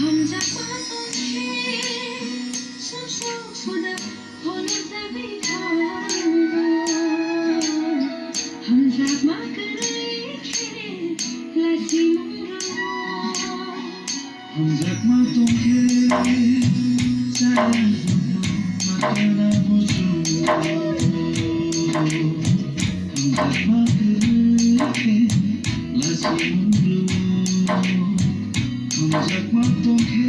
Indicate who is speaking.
Speaker 1: हम जब बातों के शमशों खुदा होने से भी खागा हम जब माकरे के लासी मंगो
Speaker 2: हम जब बातों के चाहे makana musuh हम जब माकरे लासी मंगो हम जब बातों के